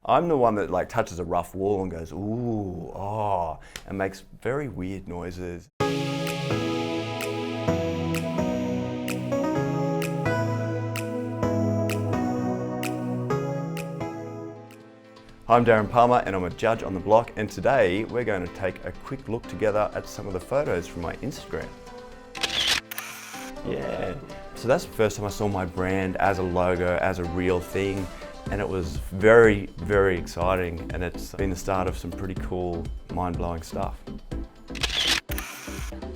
I'm the one that like touches a rough wall and goes, ooh, oh, and makes very weird noises. Hi, I'm Darren Palmer and I'm a judge on the block, and today we're going to take a quick look together at some of the photos from my Instagram. Yeah, so that's the first time I saw my brand as a logo, as a real thing, and it was very, very exciting, and it's been the start of some pretty cool, mind-blowing stuff.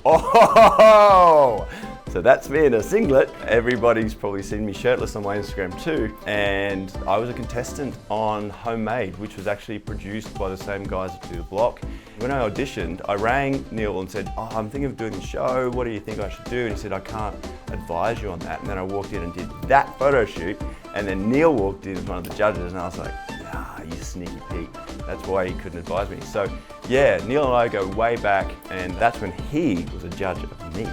Oh! So that's me in a singlet. Everybody's probably seen me shirtless on my Instagram too. And I was a contestant on Homemade, which was actually produced by the same guys that do the block. When I auditioned, I rang Neil and said, oh, I'm thinking of doing the show. What do you think I should do? And he said, I can't advise you on that. And then I walked in and did that photo shoot. And then Neil walked in as one of the judges and I was like, ah, you sneaky Pete. That's why he couldn't advise me. So yeah, Neil and I go way back, and that's when he was a judge of me.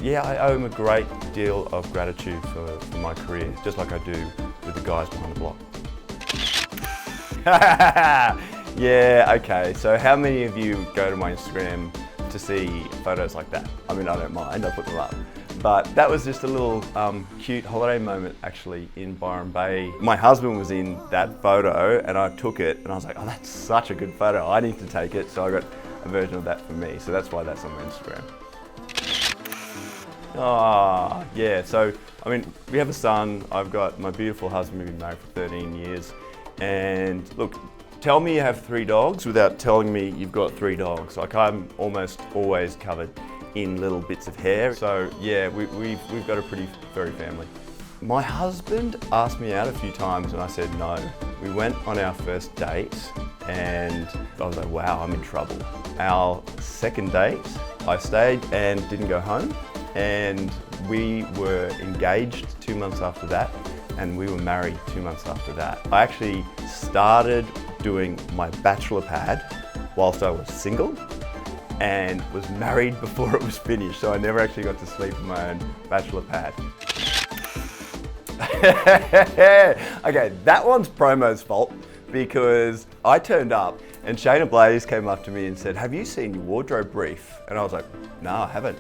Yeah, I owe him a great deal of gratitude for my career, just like I do with the guys behind the block. Yeah, okay, so how many of you go to my Instagram to see photos like that? I mean, I don't mind, I'll put them up. But that was just a little cute holiday moment actually in Byron Bay. My husband was in that photo and I took it and I was like, oh, that's such a good photo, I need to take it. So I got a version of that for me, so that's why that's on my Instagram. Ah, yeah, so, I mean, we have a son. I've got my beautiful husband, we've been married for 13 years. And look, tell me you have 3 dogs without telling me you've got 3 dogs. Like, I'm almost always covered in little bits of hair. So yeah, we've got a pretty furry family. My husband asked me out a few times and I said no. We went on our first date and I was like, wow, I'm in trouble. Our second date, I stayed and didn't go home. And we were engaged 2 months after that, and we were married 2 months after that. I actually started doing my bachelor pad whilst I was single and was married before it was finished, so I never actually got to sleep in my own bachelor pad. Okay, that one's promo's fault, because I turned up and Shayna Blaze came up to me and said, have you seen your wardrobe brief? And I was like, no, I haven't.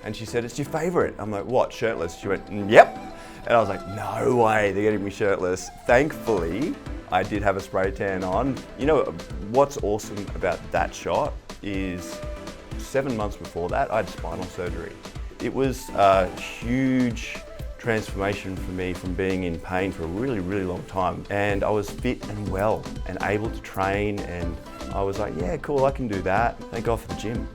And she said, it's your favorite. I'm like, what, shirtless? She went, yep. And I was like, no way, they're getting me shirtless. Thankfully, I did have a spray tan on. You know, what's awesome about that shot is 7 months before that, I had spinal surgery. It was a huge transformation for me from being in pain for a really, really long time. And I was fit and well and able to train, and I was like, yeah, cool, I can do that. Thank God for the gym.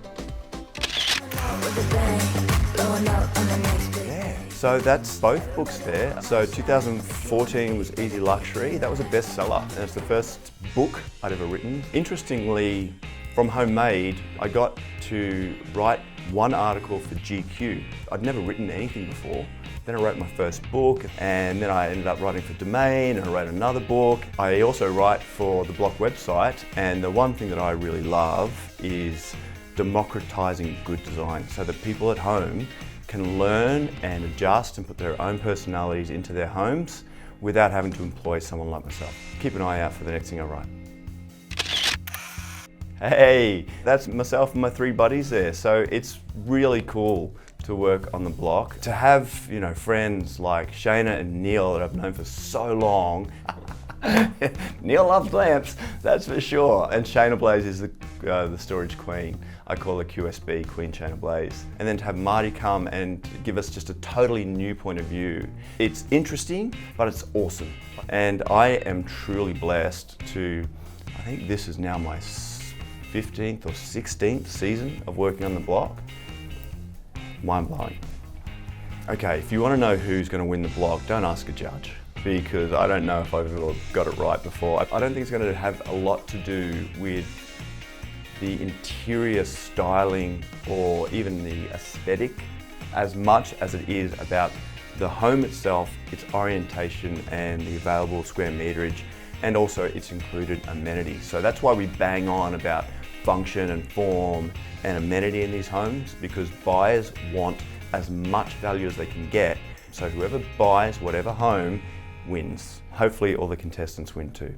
Yeah, so that's both books there. So 2014 was Easy Luxury. That was a bestseller, and it's the first book I'd ever written. Interestingly, from Homemade, I got to write one article for GQ. I'd never written anything before. Then I wrote my first book, and then I ended up writing for Domain, and I wrote another book. I also write for the Block website, and the one thing that I really love is democratizing good design, so that people at home can learn and adjust and put their own personalities into their homes without having to employ someone like myself. Keep an eye out for the next thing I write. Hey, that's myself and my 3 buddies there. So it's really cool to work on the block. To have, you know, friends like Shayna and Neil that I've known for so long. Neil loves lamps, that's for sure. And Shayna Blaze is the storage queen. I call her QSB, Queen Shayna Blaze. And then to have Marty come and give us just a totally new point of view. It's interesting, but it's awesome. And I am truly blessed to, I think this is now my 15th or 16th season of working on the block. Mind-blowing. Okay, if you want to know who's going to win the block, don't ask a judge, because I don't know if I've ever got it right before. I don't think it's going to have a lot to do with the interior styling or even the aesthetic as much as it is about the home itself, its orientation and the available square meterage, and also its included amenities. So that's why we bang on about function and form and amenity in these homes, because buyers want as much value as they can get. So whoever buys whatever home wins. Hopefully all the contestants win too.